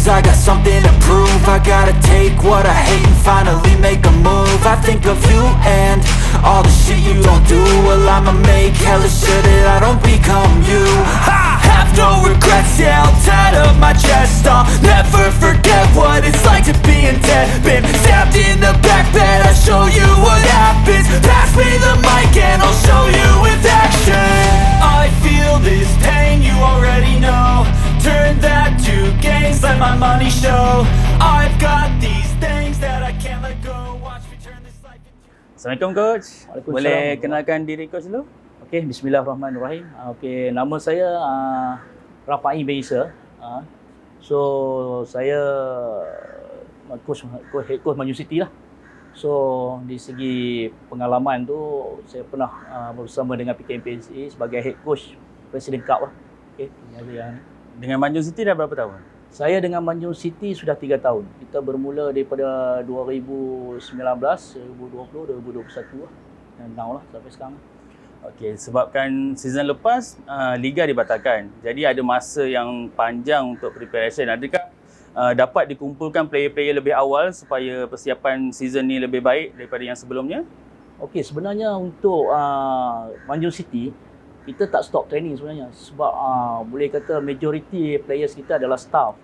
I got something to prove. I gotta take what I hate and finally make a move. I think of you and all the shit you don't do. Well, I'ma make hella sure that I don't become you. I have no regrets, yeah, I'll tie up my chest. I'll never forget what it's like to be in debt. Been stabbed in the back bed, I'll show you what happens. Pass me the mic and I'll show you with action. I feel this pain, you already know. Turn that to gains, let my money show. I've got these things that I can't let go. Watch me turn this life into... Assalamualaikum Coach. Boleh kenalkan diri Coach dulu? Okey, bismillahirrahmanirrahim. Okey, nama saya Rafai bin Isa. So saya head coach Man U City lah. So di segi pengalaman tu saya pernah bersama dengan PKMPSA sebagai head coach President Cup lah. Okey, Dengan Man U City dah berapa tahun? saya dengan Man U City sudah 3 tahun. Kita bermula daripada 2019, 2020, 2021 lah. Dan now lah sampai sekarang. Okey, sebabkan season lepas liga dibatalkan. Jadi ada masa yang panjang untuk preparation. Adakah dapat dikumpulkan player-player lebih awal supaya persiapan season ni lebih baik daripada yang sebelumnya? Okey, sebenarnya untuk Man U City kita tak stop training sebenarnya sebab boleh kata majority players kita adalah staff.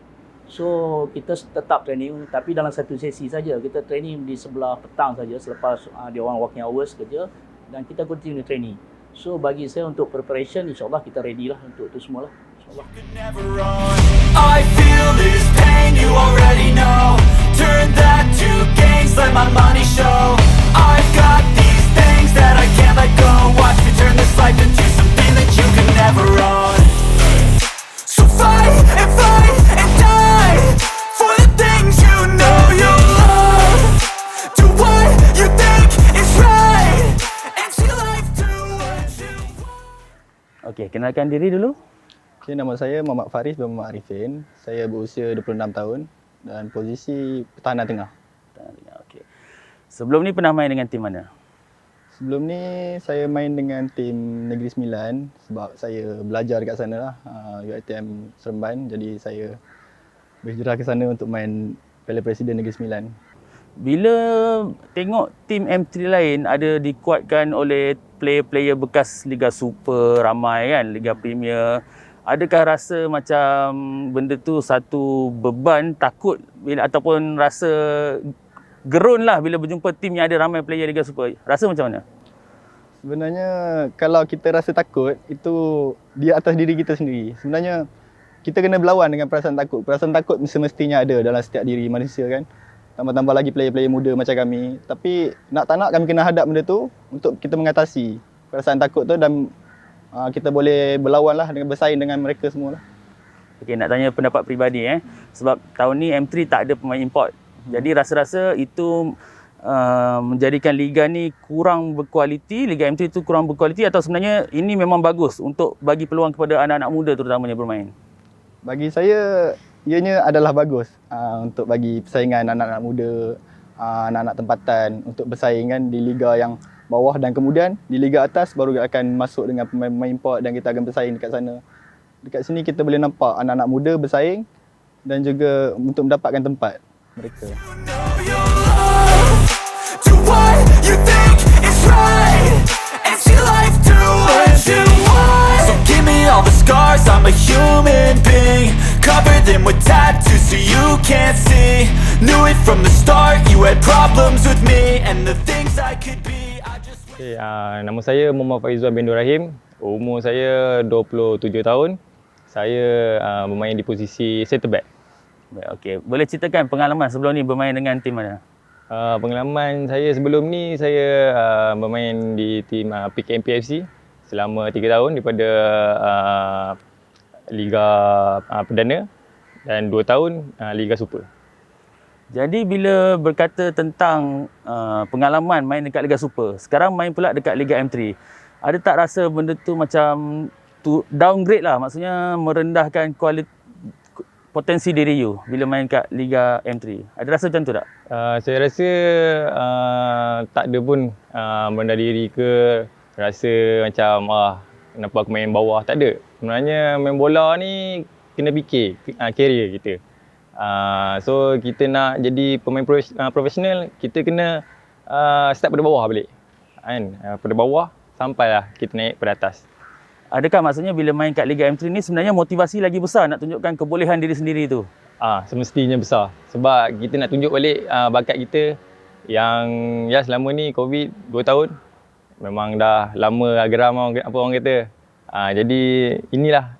So kita tetap training tapi dalam satu sesi saja. Kita training di sebelah petang saja selepas dia orang working hours kerja dan kita continue training. So bagi saya untuk preparation insya-Allah kita ready lah untuk itu semualah. Insya-Allah. I feel this pain, you already know. Turn that to gains, let my money show. I've got these things that I can't let go. Watch me turn this life into something that you can never own. So fight and die for the things you know you love. Do what you think is right and see life do what you want. Okey, kenalkan diri dulu. Okay, nama saya Muhammad Faris bin Muhammad Arifin. Saya berusia 26 tahun dan posisi pertahanan tengah. Okey. Sebelum ni pernah main dengan tim mana? Sebelum ni saya main dengan tim Negeri Sembilan sebab saya belajar dekat sana lah, UiTM Seremban. Jadi saya berhijrah ke sana untuk main Piala Presiden Negeri Sembilan. Bila tengok tim M3 lain ada dikuatkan oleh player-player bekas Liga Super ramai kan, Liga Premier, adakah rasa macam benda tu satu beban, takut bila ataupun rasa gerun lah bila berjumpa tim yang ada ramai player Liga Super? Rasa macam mana? Sebenarnya kalau kita rasa takut, itu di atas diri kita sendiri. Sebenarnya kita kena berlawan dengan perasaan takut. Perasaan takut semestinya ada dalam setiap diri manusia kan. Tambah-tambah lagi player-player muda macam kami. Tapi nak tak nak kami kena hadap benda tu untuk kita mengatasi perasaan takut tu dan kita boleh berlawan lah dengan bersaing dengan mereka semua lah. Okey, nak tanya pendapat peribadi sebab tahun ni M3 tak ada pemain import. Jadi rasa-rasa itu menjadikan liga ni kurang berkualiti, Liga M3 tu kurang berkualiti atau sebenarnya ini memang bagus untuk bagi peluang kepada anak-anak muda terutamanya bermain? Bagi saya, ianya adalah bagus untuk bagi persaingan anak-anak muda, anak-anak tempatan untuk bersaing kan di liga yang bawah dan kemudian di liga atas baru akan masuk dengan pemain-pemain import dan kita akan bersaing dekat sana. Dekat sini kita boleh nampak anak-anak muda bersaing dan juga untuk mendapatkan tempat mereka. Do what you think is right and see life do what you want. So give me all the scars, I'm a human being. Cover them with tattoos so you can't see. Knew it from the start, you had problems with me and the things I could be. Okay, nama saya Muhammad Faizwan bin Rahim. Umur saya 27 tahun. Saya bermain di posisi center back. Okey, boleh ceritakan pengalaman sebelum ni bermain dengan tim mana? Pengalaman saya sebelum ni saya bermain di tim PKMPFC selama 3 tahun daripada Liga Perdana dan 2 tahun Liga Super. Jadi bila berkata tentang pengalaman main dekat Liga Super, sekarang main pula dekat Liga M3, ada tak rasa benda tu macam downgrade lah, maksudnya merendahkan kualiti potensi diri you bila main kat Liga M3? Ada rasa macam tu tak? Saya rasa tak ada pun merendah diri ke rasa macam kenapa aku main bawah, tak ada. Sebenarnya main bola ni kena fikir career kita. So kita nak jadi pemain profesional, kita kena start pada bawah balik. Kan? Pada bawah sampailah kita naik pada atas. Adakah maksudnya bila main kat Liga M3 ni sebenarnya motivasi lagi besar nak tunjukkan kebolehan diri sendiri tu? Semestinya besar. Sebab kita nak tunjuk balik bakat kita yang selama ni COVID 2 tahun. Memang dah lama geram apa orang kata. Jadi inilah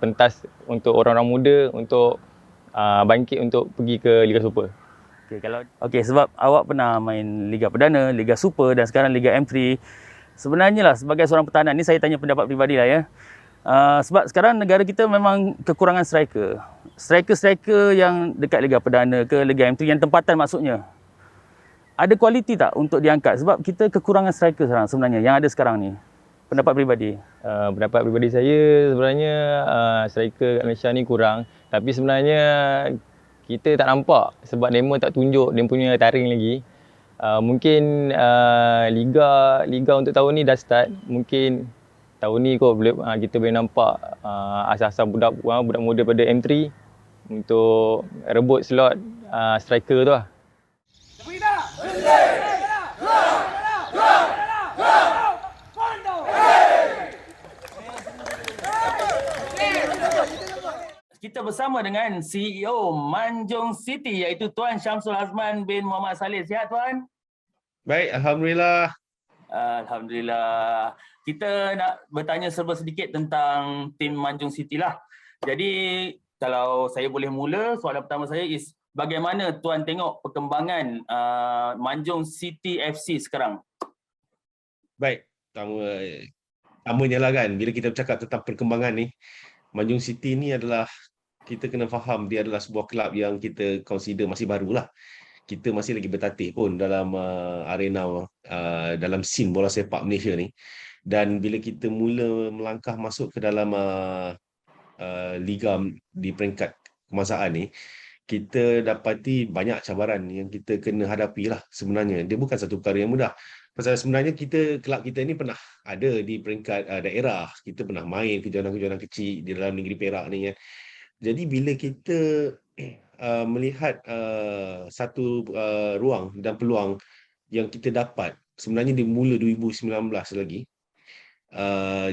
pentas untuk orang-orang muda untuk bangkit untuk pergi ke Liga Super. Okey, sebab awak pernah main Liga Perdana, Liga Super dan sekarang Liga M3. Sebenarnya lah sebagai seorang pertahanan ni saya tanya pendapat peribadi lah ya. Sebab sekarang negara kita memang kekurangan striker. Striker-striker yang dekat Liga Perdana ke Liga M3 yang tempatan maksudnya. Ada kualiti tak untuk diangkat? Sebab kita kekurangan striker sebenarnya yang ada sekarang ni. Pendapat peribadi. Pendapat peribadi saya sebenarnya striker kat Malaysia ni kurang. Tapi sebenarnya kita tak nampak sebab Nema tak tunjuk dia punya taring lagi. Mungkin liga untuk tahun ni dah start. Mungkin tahun ni kot kita boleh nampak asas-asas budak muda pada M3 untuk rebut slot striker tu lah. Kita bersama dengan CEO Manjung City iaitu Tuan Syamsul Azman bin Muhammad Saleh. Sihat Tuan? Baik, Alhamdulillah. Alhamdulillah. Kita nak bertanya serba sedikit tentang tim Manjung City lah. Jadi kalau saya boleh mula, soalan pertama saya is bagaimana Tuan tengok perkembangan Manjung City FC sekarang? Baik, pertamanya lah kan, bila kita bercakap tentang perkembangan ni, Manjung City ni adalah, kita kena faham dia adalah sebuah kelab yang kita consider masih barulah. Kita masih lagi bertatih pun dalam arena, dalam scene bola sepak Malaysia ni. Dan bila kita mula melangkah masuk ke dalam liga di peringkat kemasaan ni, kita dapati banyak cabaran yang kita kena hadapi lah sebenarnya. Dia bukan satu perkara yang mudah. Pasal sebenarnya kelab kita ni pernah ada di peringkat daerah. Kita pernah main kejohanan-kejohanan kecil di dalam negeri Perak ni kan. Jadi bila kita melihat satu ruang dan peluang yang kita dapat, sebenarnya dia mula 2019 lagi.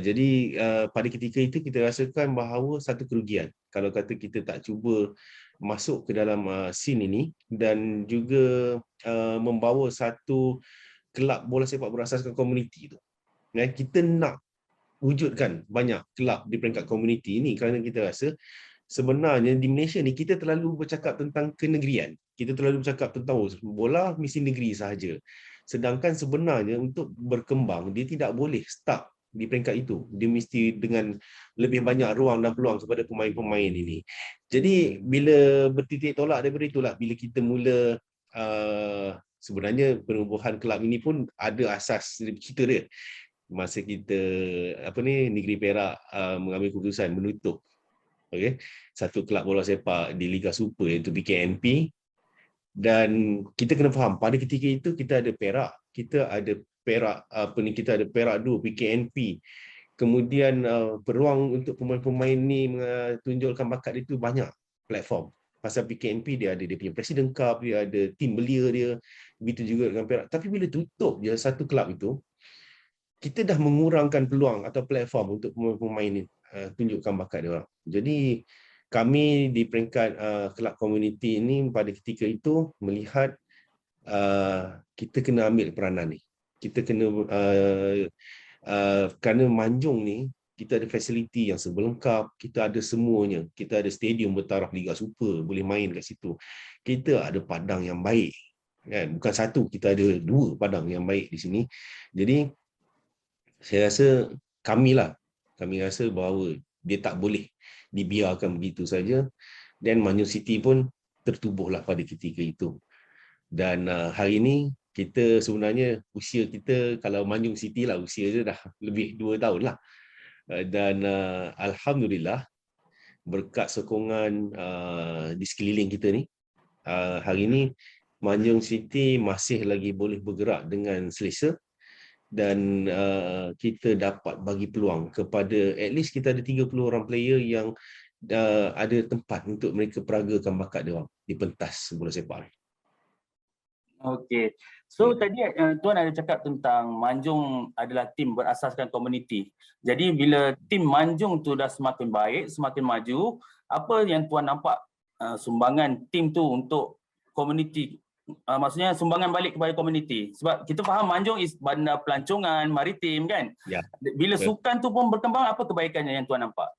Jadi pada ketika itu kita rasakan bahawa satu kerugian kalau kata kita tak cuba masuk ke dalam scene ini dan juga membawa satu kelab bola sepak berasaskan komuniti tu. Kita nak wujudkan banyak kelab di peringkat komuniti ini kerana kita rasa sebenarnya di Malaysia ni kita terlalu bercakap tentang kenegerian. Kita terlalu bercakap tentang bola mesti negeri sahaja. Sedangkan sebenarnya untuk berkembang dia tidak boleh stuck di peringkat itu. Dia mesti dengan lebih banyak ruang dan peluang kepada pemain-pemain ini. Jadi bila bertitik tolak daripada itulah, bila kita mula sebenarnya penubuhan kelab ini pun ada asas cerita dia. Masa kita negeri Perak mengambil keputusan menutup satu kelab bola sepak di Liga Super iaitu PKNP. Dan kita kena faham pada ketika itu kita ada Perak, kita ada Perak 2 PKNP. Kemudian peluang untuk pemain-pemain ni menunjukkan bakat itu banyak platform. Pasal PKNP dia ada dia punya President Cup, dia ada tim belia dia, begitu juga dengan Perak. Tapi bila tutup je satu kelab itu, kita dah mengurangkan peluang atau platform untuk pemain-pemain ni tunjukkan bakat dia orang. Jadi kami di peringkat kelab komuniti ini pada ketika itu melihat kita kena ambil peranan ni. Kita kena kerana Manjung ni kita ada fasiliti yang sebelengkap, kita ada semuanya. Kita ada stadium bertaraf Liga Super, boleh main kat situ. Kita ada padang yang baik. Kan? Bukan satu, kita ada 2 padang yang baik di sini. Jadi saya rasa kami rasa bahawa dia tak boleh dibiarkan begitu saja. Dan Manjung City pun tertubuhlah pada ketika itu. Dan hari ini kita sebenarnya usia kita, kalau Manjung City lah usia dia dah lebih 2 tahun lah. Dan Alhamdulillah berkat sokongan di sekeliling kita ni, hari ini Manjung City masih lagi boleh bergerak dengan selesa. Dan kita dapat bagi peluang kepada at least kita ada 30 orang player yang ada tempat untuk mereka peragakan bakat dia orang di pentas bola sepak ni. Okey. So Ya. tadi Tuan ada cakap tentang Manjung adalah tim berasaskan komuniti. Jadi bila tim Manjung tu dah semakin baik, semakin maju, apa yang Tuan nampak sumbangan tim tu untuk komuniti? Maksudnya sumbangan balik kepada komuniti. Sebab kita faham Manjung is bandar pelancongan, maritim kan? Ya. Bila Betul. sukan tu pun berkembang, apa kebaikannya yang Tuan nampak?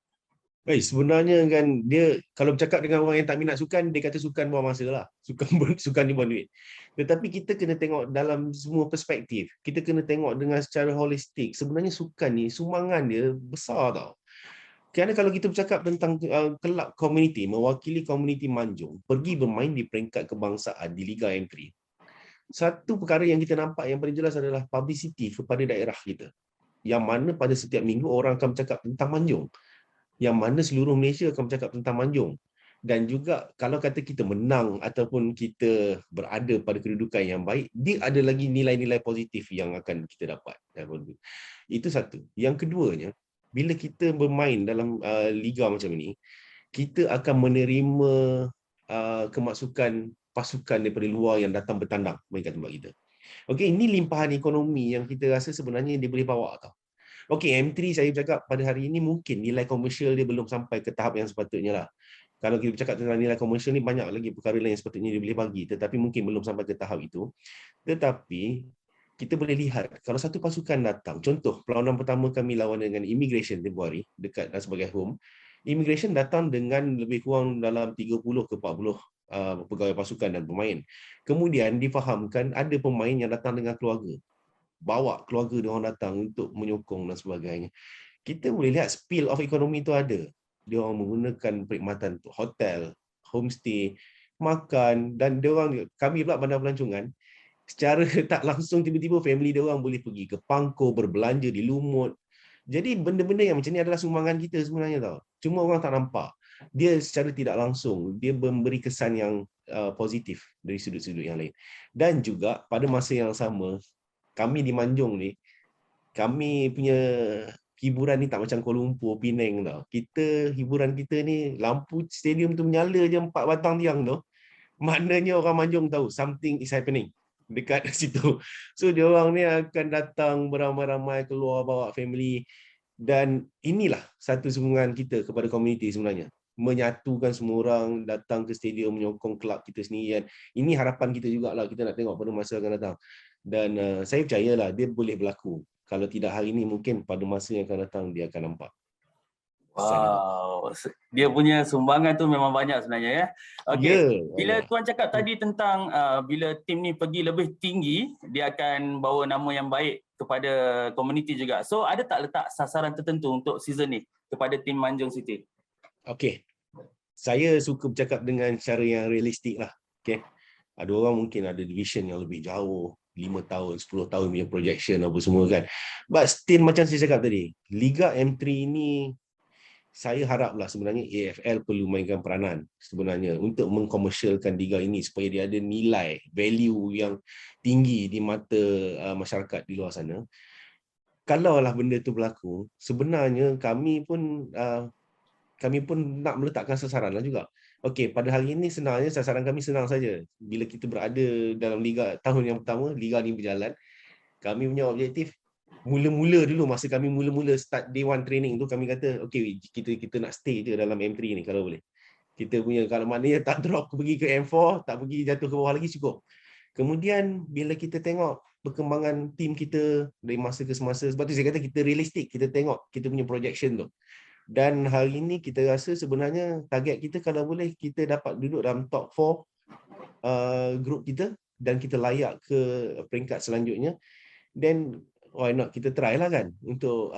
Baik, sebenarnya kan dia kalau bercakap dengan orang yang tak minat sukan, dia kata sukan buang masa lah. Sukan ni buang duit. Tetapi kita kena tengok dalam semua perspektif. Kita kena tengok dengan secara holistik. Sebenarnya sukan ni sumbangan dia besar tau. Kerana kalau kita bercakap tentang kelab komuniti, mewakili komuniti Manjung, pergi bermain di peringkat kebangsaan di Liga M3. Satu perkara yang kita nampak yang paling jelas adalah publicity kepada daerah kita. Yang mana pada setiap minggu orang akan bercakap tentang Manjung. Yang mana seluruh Malaysia akan bercakap tentang Manjung. Dan juga kalau kata kita menang ataupun kita berada pada kedudukan yang baik, dia ada lagi nilai-nilai positif yang akan kita dapat. Itu satu. Yang keduanya, bila kita bermain dalam liga macam ini, kita akan menerima kemasukan pasukan daripada luar yang datang bertandang mereka tempat kita. Okey, ini limpahan ekonomi yang kita rasa sebenarnya dia boleh bawa tau. Okey, M3 saya bercakap pada hari ini mungkin nilai komersial dia belum sampai ke tahap yang sepatutnya lah. Kalau kita bercakap tentang nilai komersial ni, banyak lagi perkara lain yang sepatutnya dia boleh bagi. Tetapi mungkin belum sampai ke tahap itu. Tetapi, kita boleh lihat, kalau satu pasukan datang, contoh, perlawanan pertama kami lawan dengan Immigration Februari, dekat sebagai home. Immigration datang dengan lebih kurang dalam 30 ke 40 pegawai pasukan dan pemain. Kemudian difahamkan ada pemain yang datang dengan keluarga. Bawa keluarga dia orang datang untuk menyokong dan sebagainya. Kita boleh lihat spill of ekonomi itu ada. Dia orang menggunakan perkhidmatan untuk hotel, homestay, makan, dan dia orang, kami pula bandar pelancongan, secara tak langsung tiba-tiba family dia orang boleh pergi ke Pangkor, berbelanja di Lumut. Jadi benda-benda yang macam ni adalah sumbangan kita sebenarnya tau. Cuma orang tak nampak. Dia secara tidak langsung, dia memberi kesan yang positif dari sudut-sudut yang lain. Dan juga pada masa yang sama, kami di Manjung ni, kami punya hiburan ni tak macam Kuala Lumpur, Penang tau. Hiburan kita ni, lampu stadium tu menyala je 4 batang tiang tu. Maknanya orang Manjung tahu something is happening dekat situ. So dia orang ni akan datang beramai-ramai keluar bawa family, dan inilah satu sokongan kita kepada komuniti sebenarnya. Menyatukan semua orang datang ke stadium menyokong kelab kita sendiri. Ini harapan kita jugalah, kita nak tengok pada masa akan datang. Dan saya percayalah dia boleh berlaku. Kalau tidak hari ini, mungkin pada masa yang akan datang dia akan nampak. Wow, dia punya sumbangan tu memang banyak sebenarnya ya. Okey, bila Tuan cakap tadi tentang bila tim ni pergi lebih tinggi, dia akan bawa nama yang baik kepada komuniti juga. So ada tak letak sasaran tertentu untuk season ni kepada tim Manjung City? Okey, saya suka bercakap dengan cara yang realistik lah. Okay. Ada orang mungkin ada division yang lebih jauh, 5 tahun, 10 tahun punya projection apa semua kan. But still macam saya cakap tadi, Liga M3 ni saya haraplah sebenarnya AFL perlu mainkan peranan sebenarnya untuk mengkomersialkan liga ini supaya dia ada nilai, value yang tinggi di mata masyarakat di luar sana. Kalaulah benda tu berlaku, sebenarnya kami pun nak meletakkan sasaran lah juga. Okey, pada hari ini sebenarnya sasaran kami senang saja. Bila kita berada dalam liga tahun yang pertama, liga ni berjalan, kami punya objektif mula-mula dulu, masa kami mula-mula start day one training tu, kami kata okey, kita nak stay je dalam M3 ni kalau boleh. Kita punya, kalau maknanya tak drop pergi ke M4, tak pergi jatuh ke bawah lagi, cukup. Kemudian bila kita tengok perkembangan tim kita dari masa ke semasa, sebab tu saya kata kita realistik, kita tengok kita punya projection tu. Dan hari ini kita rasa sebenarnya target kita kalau boleh kita dapat duduk dalam top 4 grup kita dan kita layak ke peringkat selanjutnya. Then why not kita try lah kan untuk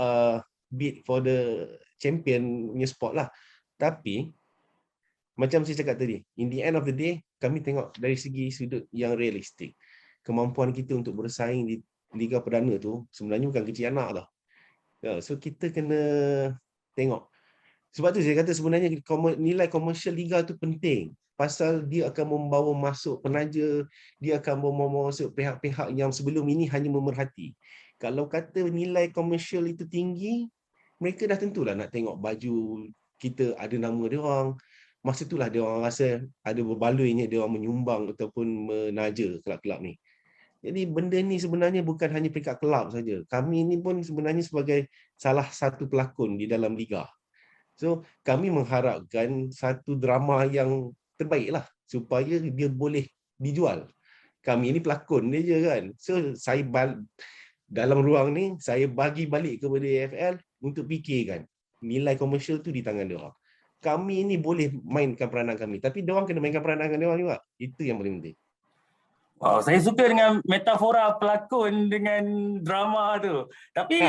bid for the champion punya spot lah. Tapi macam saya cakap tadi, in the end of the day kami tengok dari segi sudut yang realistik. Kemampuan kita untuk bersaing di Liga Perdana tu sebenarnya bukan kecil anak tau. So kita kena tengok. Sebab tu saya kata sebenarnya nilai komersial liga tu penting. Pasal dia akan membawa masuk penaja, dia akan membawa masuk pihak-pihak yang sebelum ini hanya memerhati. Kalau kata nilai komersial itu tinggi, mereka dah tentulah nak tengok baju kita ada nama dia orang. Masa itulah dia orang rasa ada berbaluinya dia orang menyumbang ataupun menaja kelab-kelab ni. Jadi benda ni sebenarnya bukan hanya peringkat kelab saja. Kami ni pun sebenarnya sebagai salah satu pelakon di dalam liga. So kami mengharapkan satu drama yang terbaik lah supaya dia boleh dijual. Kami ni pelakon dia je kan. So saya dalam ruang ni saya bagi balik kepada AFL untuk fikirkan nilai komersial tu di tangan dia orang. Kami ni boleh mainkan peranan kami, tapi dia orang kena mainkan peranan dia orang juga. Itu yang paling penting. Wow, saya suka dengan metafora pelakon dengan drama tu. Tapi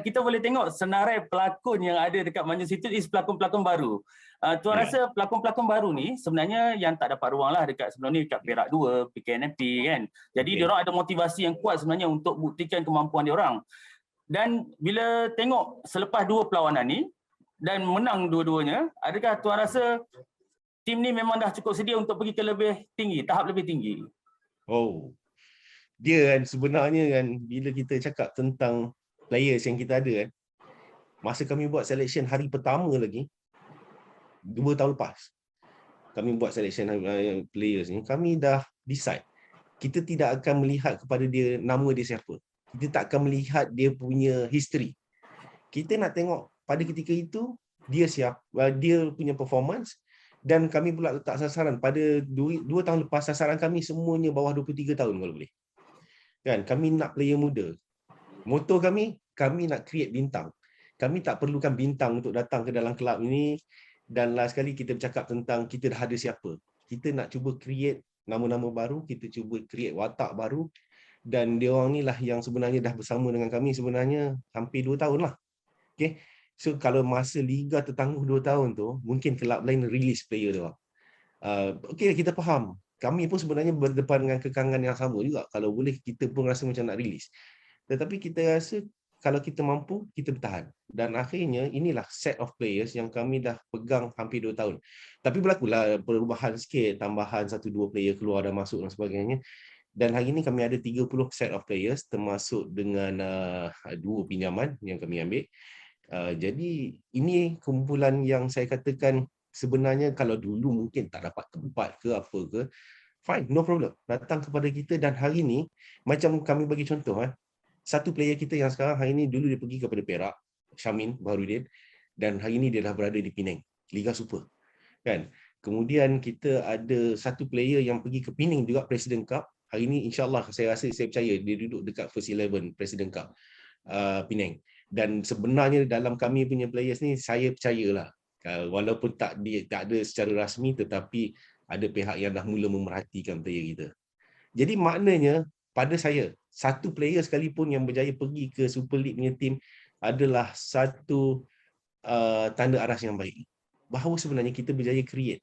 kita boleh tengok senarai pelakon yang ada dekat Manchester City is pelakon-pelakon baru. Tuan rasa pelakon-pelakon baru ni sebenarnya yang tak dapat ruang lah dekat sebelum ni dekat Perak 2, PKNP kan. Jadi diorang ada motivasi yang kuat sebenarnya untuk buktikan kemampuan diorang. Dan bila tengok selepas dua perlawanan ni dan menang dua-duanya, adakah tuan rasa tim ni memang dah cukup sedia untuk pergi ke lebih tinggi, tahap lebih tinggi? Oh, dia kan sebenarnya kan bila kita cakap tentang players yang kita ada kan, masa kami buat selection hari pertama lagi 2 tahun lepas, kami buat selection players ni, kami dah decide kita tidak akan melihat kepada dia nama dia siapa, kita tak akan melihat dia punya history. Kita nak tengok pada ketika itu dia dia punya performance. Dan kami pula letak sasaran pada 2 tahun lepas, sasaran kami semuanya bawah 23 tahun kalau boleh. Kan, kami nak player muda. Moto kami nak create bintang. Kami tak perlukan bintang untuk datang ke dalam kelab ini. Dan last kali kita bercakap tentang kita dah ada siapa. Kita nak cuba create nama-nama baru, kita cuba create watak baru. Dan dia orang ni lah yang sebenarnya dah bersama dengan kami sebenarnya hampir 2 tahun lah. Okay. So kalau masa liga tertangguh 2 tahun tu, mungkin kelab lain release player dia. Okay, kita faham. Kami pun sebenarnya berdepan dengan kekangan yang sama juga. Kalau boleh kita pun rasa macam nak release. Tetapi kita rasa kalau kita mampu, kita bertahan. Dan akhirnya inilah set of players yang kami dah pegang hampir 2 tahun. Tapi berlakulah perubahan sikit, tambahan 1-2 player keluar dan masuk dan sebagainya. Dan hari ini kami ada 30 set of players termasuk dengan 2 pinjaman yang kami ambil. Jadi ini kumpulan yang saya katakan sebenarnya kalau dulu mungkin tak dapat tempat ke apa ke, fine, no problem, datang kepada kita. Dan hari ini macam kami bagi contoh, satu player kita yang sekarang hari ini dulu dia pergi kepada Perak, Syamin Baharudin, dan hari ini dia dah berada di Penang, Liga Super kan. Kemudian kita ada satu player yang pergi ke Penang juga, President Cup. Hari ini insyaAllah saya percaya dia duduk dekat First 11 President Cup Penang. Dan sebenarnya dalam kami punya players ni, saya percayalah, walaupun tak ada secara rasmi, tetapi ada pihak yang dah mula memerhatikan player kita. Jadi maknanya pada saya, satu player sekalipun yang berjaya pergi ke Super League punya team adalah satu tanda aras yang baik. Bahawa sebenarnya kita berjaya create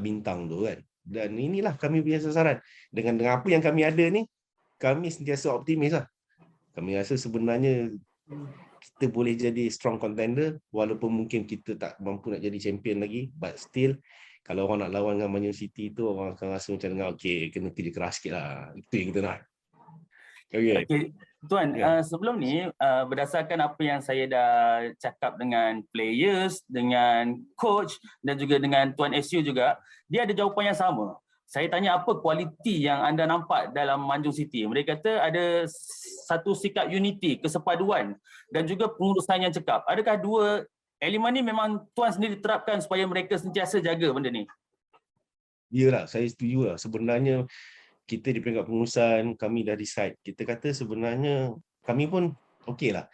bintang tu kan. Dan inilah kami punya sasaran. Dengan apa yang kami ada ni, kami sentiasa optimis lah. Kami rasa sebenarnya kita boleh jadi strong contender walaupun mungkin kita tak mampu nak jadi champion lagi, but still kalau orang nak lawan dengan Man City tu, orang akan rasa macam okay, kena kerja keras sikit lah. Itu yang kita nak. Okay. Tuan, sebelum ni berdasarkan apa yang saya dah cakap dengan players, dengan coach dan juga dengan Tuan SU juga, dia ada jawapan yang sama. Saya tanya apa kualiti yang anda nampak dalam Manjung City. Mereka kata ada satu sikap unity, kesepaduan dan juga pengurusan yang cekap. Adakah dua elemen ni memang Tuan sendiri terapkan supaya mereka sentiasa jaga benda ni? Yalah, saya setuju lah. Sebenarnya kita di peringkat pengurusan, kami dah decide. Kita kata sebenarnya kami pun okey lah.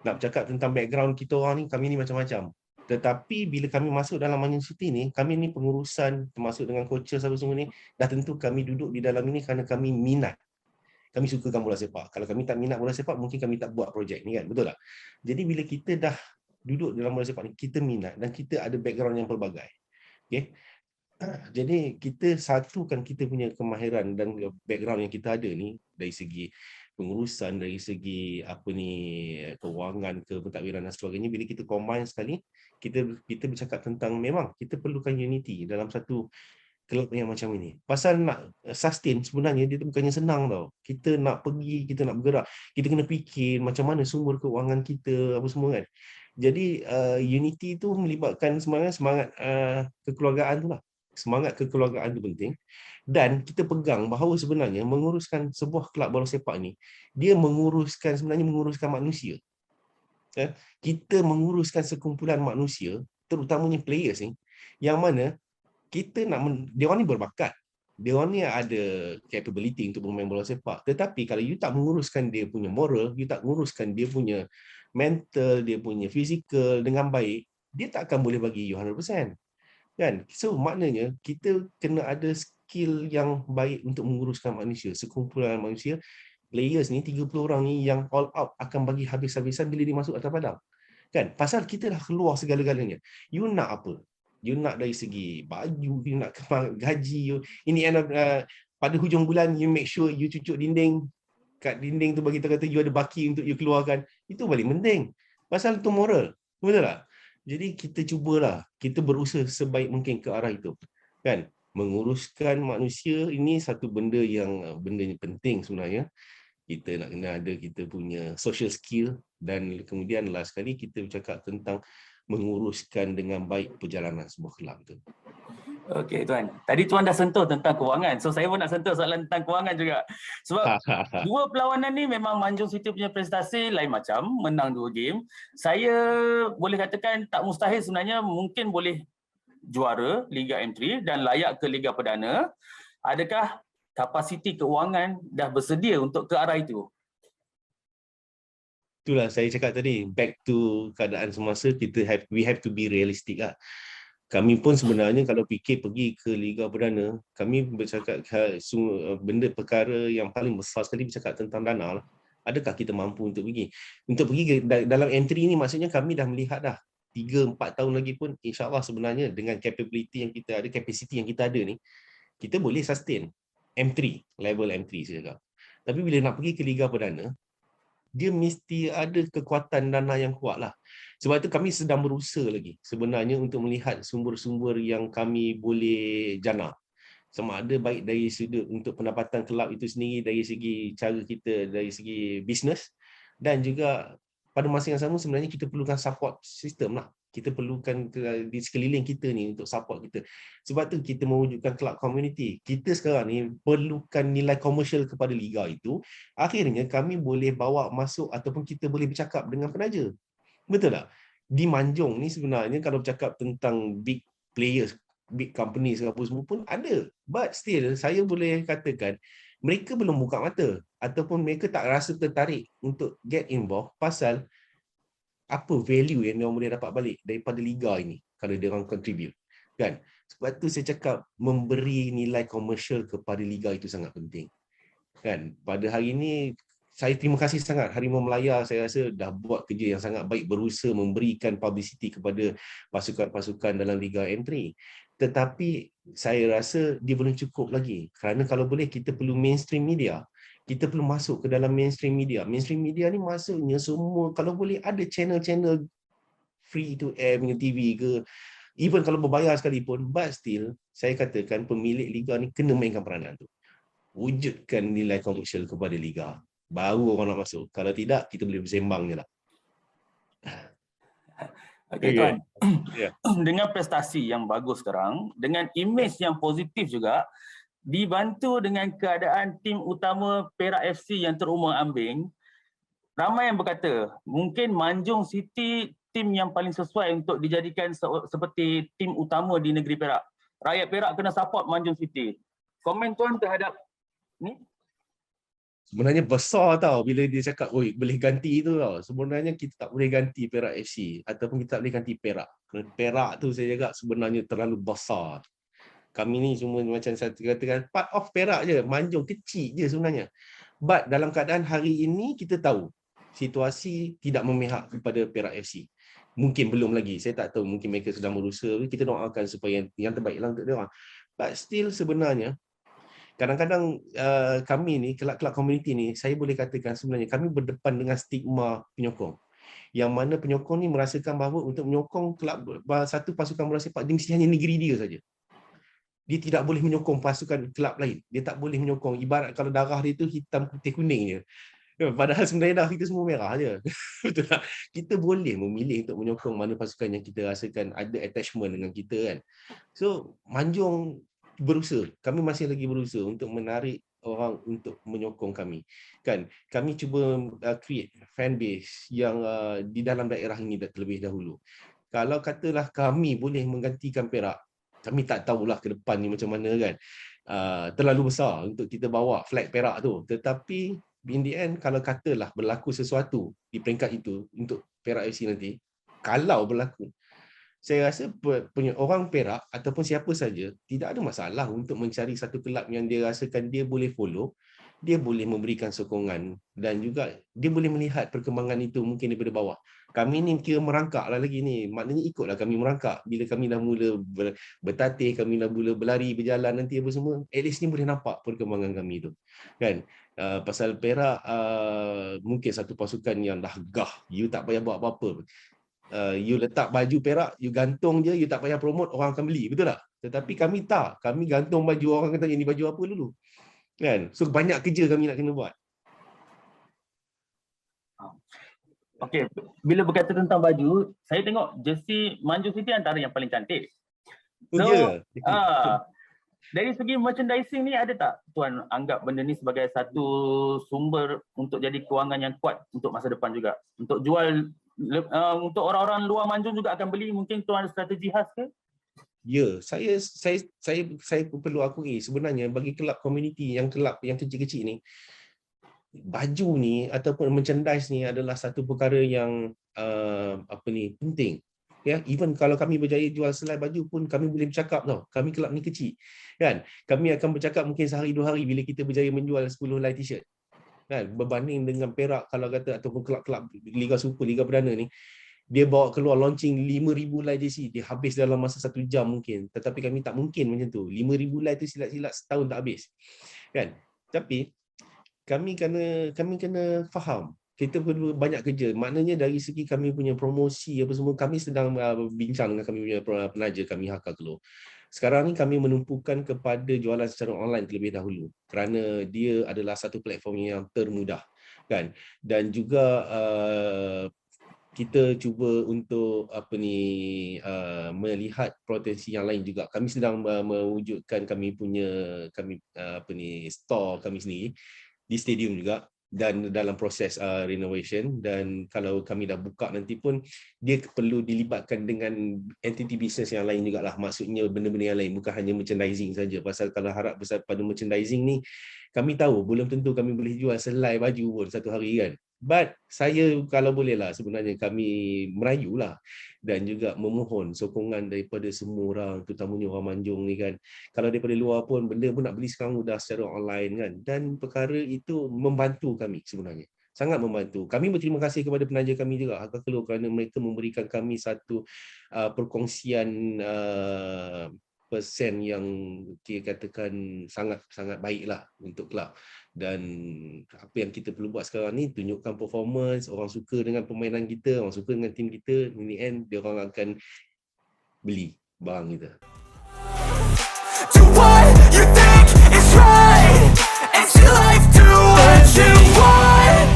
Nak bercakap tentang background kita orang ni, kami ni macam-macam. Tetapi bila kami masuk dalam Manchester City ni, kami ni pengurusan termasuk dengan coaches apa semua ni, dah tentu kami duduk di dalam ini kerana kami minat. Kami sukakan bola sepak. Kalau kami tak minat bola sepak, mungkin kami tak buat projek ni kan, betul tak? Jadi bila kita dah duduk dalam bola sepak ni, kita minat dan kita ada background yang pelbagai. Okay? Jadi kita satukan kita punya kemahiran dan background yang kita ada ni dari segi pengurusan, dari segi keuangan, pentadbiran dan sebagainya. Bila kita combine sekali, kita bercakap tentang memang kita perlukan unity dalam satu kelab yang macam ini. Pasal nak sustain sebenarnya dia bukannya senang tau. Kita nak pergi, kita nak bergerak, kita kena fikir macam mana sumber keuangan kita apa semua kan. Jadi unity tu melibatkan semangat kekeluargaan tu lah. Semangat kekeluargaan tu penting. Dan kita pegang bahawa sebenarnya menguruskan sebuah kelab bola sepak ni, dia sebenarnya menguruskan manusia. Kita menguruskan sekumpulan manusia, terutamanya players ni, yang mana kita dia orang ni berbakat. Dia orang ni ada capability untuk bermain bola sepak. Tetapi kalau you tak menguruskan dia punya moral, you tak menguruskan dia punya mental, dia punya fizikal dengan baik, dia tak akan boleh bagi you 100%. Kan? So maknanya kita kena ada skill yang baik untuk menguruskan manusia, sekumpulan manusia. Players ni 30 orang ni yang all out akan bagi habis-habisan bila dia masuk atas padang. Kan? Pasal kita dah keluar segala-galanya. You nak apa? You nak dari segi baju, you nak gaji, ini pada hujung bulan you make sure you cucuk dinding. Kat dinding tu bagi kata you ada baki untuk you keluarkan. Itu paling penting. Pasal itu moral. Betul tak? Jadi kita cubalah, kita berusaha sebaik mungkin ke arah itu. Kan? Menguruskan manusia ini satu benda yang penting sebenarnya. Kita nak kena ada kita punya social skill, dan kemudian last sekali kita bercakap tentang menguruskan dengan baik perjalanan sebuah kelab tu. Okey tuan. Tadi tuan dah sentuh tentang kewangan. So saya pun nak sentuh soalan tentang kewangan juga. Sebab dua perlawanan ni memang Manjung City punya prestasi lain macam, menang 2 game. Saya boleh katakan tak mustahil sebenarnya, mungkin boleh juara Liga M3 dan layak ke Liga Perdana. Adakah kapasiti keuangan dah bersedia untuk ke arah itu? Itulah saya cakap tadi, back to keadaan semasa, we have to be realistic lah. Kami pun sebenarnya kalau fikir pergi ke Liga Perdana, kami bercakap benda perkara yang paling besar sekali bercakap tentang dana lah. Adakah kita mampu untuk pergi? Untuk pergi dalam M3 ni maksudnya kami dah melihat dah 3-4 tahun lagi pun insya-Allah sebenarnya dengan capability yang kita ada, capacity yang kita ada ni, kita boleh sustain M3, level M3 saya cakap. Tapi bila nak pergi ke Liga Perdana, dia mesti ada kekuatan dana yang kuat lah. Sebab itu kami sedang berusaha lagi sebenarnya untuk melihat sumber-sumber yang kami boleh jana. Sama ada baik dari sudut untuk pendapatan kelab itu sendiri, dari segi cara kita, dari segi bisnes, dan juga pada masa yang sama sebenarnya kita perlukan support system lah. Kita perlukan di sekeliling kita ni untuk support kita. Sebab tu kita mewujudkan club community. Kita sekarang ni perlukan nilai komersial kepada liga itu. Akhirnya kami boleh bawa masuk ataupun kita boleh bercakap dengan penaja. Betul tak? Di Manjung ni sebenarnya kalau bercakap tentang big players, big companies apa semua pun ada. But still saya boleh katakan mereka belum buka mata ataupun mereka tak rasa tertarik untuk get involved pasal apa value yang diorang boleh dapat balik daripada liga ini kalau diorang contribute, kan? Sebab tu saya cakap memberi nilai komersial kepada liga itu sangat penting, kan? Pada hari ini saya terima kasih sangat Harimau Melaya, saya rasa dah buat kerja yang sangat baik, berusaha memberikan publicity kepada pasukan-pasukan dalam Liga M3. Tetapi saya rasa dia belum cukup lagi, kerana kalau boleh kita perlu mainstream media. Kita perlu masuk ke dalam mainstream media. Mainstream media ni maksudnya semua, kalau boleh ada channel-channel free to air punya TV ke, even kalau berbayar sekalipun, but still saya katakan pemilik liga ni kena mainkan peranan tu. Wujudkan nilai komersial kepada liga, baru orang nak masuk. Kalau tidak, kita boleh bersembang je lah. Okey tuan. Yeah. Dengan prestasi yang bagus sekarang, dengan image yang positif juga, dibantu dengan keadaan tim utama Perak FC yang terumbang-ambing, ramai yang berkata mungkin Manjung City tim yang paling sesuai untuk dijadikan seperti tim utama di negeri Perak. Rakyat Perak kena support Manjung City. Komen tuan terhadap ni? Sebenarnya besar tau bila dia cakap, oi boleh ganti tu tau. Sebenarnya kita tak boleh ganti Perak FC ataupun kita tak boleh ganti Perak. Kerana Perak tu saya cakap sebenarnya terlalu besar. Kami ni cuma macam saya katakan part of Perak je, Manjung kecil je sebenarnya. But dalam keadaan hari ini kita tahu situasi tidak memihak kepada Perak FC. Mungkin belum lagi, saya tak tahu, mungkin mereka sedang berusaha. Kita doakan supaya yang terbaiklah untuk dia orang. But still sebenarnya kadang-kadang kami ni, kelab-kelab komuniti ni, saya boleh katakan sebenarnya kami berdepan dengan stigma penyokong. Yang mana penyokong ni merasakan bahawa untuk menyokong kelab satu pasukan bola sepak, dia mesti hanya negeri dia saja. Dia tidak boleh menyokong pasukan kelab lain. Dia tak boleh menyokong. Ibarat kalau darah dia tu hitam putih kuning je. Padahal sebenarnya dah kita semua merah je. Betul tak? Kita boleh memilih untuk menyokong mana pasukan yang kita rasakan ada attachment dengan kita kan. So, Manjung berusaha. Kami masih lagi berusaha untuk menarik orang untuk menyokong kami. Kan, kami cuba create fan base yang di dalam daerah ini terlebih dahulu. Kalau katalah kami boleh menggantikan Perak, kami tak tahulah ke depan ni macam mana kan. Terlalu besar untuk kita bawa flag Perak tu. Tetapi in the end, kalau katalah berlaku sesuatu di peringkat itu untuk Perak FC nanti, kalau berlaku, saya rasa orang Perak ataupun siapa saja tidak ada masalah untuk mencari satu kelab yang dia rasakan dia boleh follow, dia boleh memberikan sokongan dan juga dia boleh melihat perkembangan itu mungkin daripada bawah. Kami ni kira merangkak lah lagi ni, maknanya ikutlah kami merangkak. Bila kami dah mula bertatih, kami dah mula berlari, berjalan nanti apa semua, at least ni boleh nampak perkembangan kami tu. Kan? Pasal Perak mungkin satu pasukan yang dah gah, you tak payah buat apa-apa. You letak baju Perak, you gantung je, you tak payah promote, orang akan beli, betul tak? Tetapi kami tak, kami gantung baju, orang akan tanya ni baju apa dulu. Kan? So banyak kerja kami nak kena buat. Okey, bila berkata tentang baju, saya tengok jersey Manjung City antara yang paling cantik. So, dari segi merchandising ni ada tak Tuan anggap benda ni sebagai satu sumber untuk jadi kewangan yang kuat untuk masa depan juga? Untuk jual, untuk orang-orang luar Manjung juga akan beli, mungkin Tuan ada strategi khas ke? Ya, saya perlu akui sebenarnya bagi kelab komuniti yang kecil-kecil ni, baju ni ataupun merchandise ni adalah satu perkara yang penting. Ya, even kalau kami berjaya jual selai baju pun kami boleh bercakap tau. Kami kelab ni kecil. Kan? Kami akan bercakap mungkin sehari 2 hari bila kita berjaya menjual 10 helai t-shirt. Kan? Berbanding dengan Perak kalau kata ataupun kelab-kelab Liga Super, Liga Perdana ni, dia bawa keluar launching 5,000 helai jersey, dia habis dalam masa 1 jam mungkin. Tetapi kami tak mungkin macam tu. 5,000 helai tu silat-silat setahun tak habis. Kan? Tapi kami kena faham kita perlu banyak kerja. Maknanya dari segi kami punya promosi apa semua, kami sedang bincang dengan kami punya penaja kami Haka Kelo. Sekarang ni kami menumpukan kepada jualan secara online terlebih dahulu kerana dia adalah satu platform yang termudah kan. Dan juga kita cuba untuk melihat potensi yang lain juga. Kami sedang mewujudkan kami punya store kami sendiri di stadium juga dan dalam proses renovation, dan kalau kami dah buka nanti pun dia perlu dilibatkan dengan entity business yang lain jugalah, maksudnya benda-benda yang lain, bukan hanya merchandising saja. Pasal kalau harap besar pada merchandising ni, kami tahu belum tentu kami boleh jual selai baju pun satu hari kan. But saya kalau boleh lah sebenarnya kami merayulah dan juga memohon sokongan daripada semua orang, terutamanya orang Manjung ni kan. Kalau daripada luar pun benda pun nak beli sekarang mudah secara online kan. Dan perkara itu membantu kami sebenarnya. Sangat membantu. Kami berterima kasih kepada penaja kami juga, Haka Kelo, kerana mereka memberikan kami satu perkongsian persen yang kita katakan sangat baiklah untuk kelab. Dan apa yang kita perlu buat sekarang ni, tunjukkan performance, orang suka dengan permainan kita, orang suka dengan tim kita, in the end dia orang akan beli barang kita. Do what you think is right, and to life do what you want.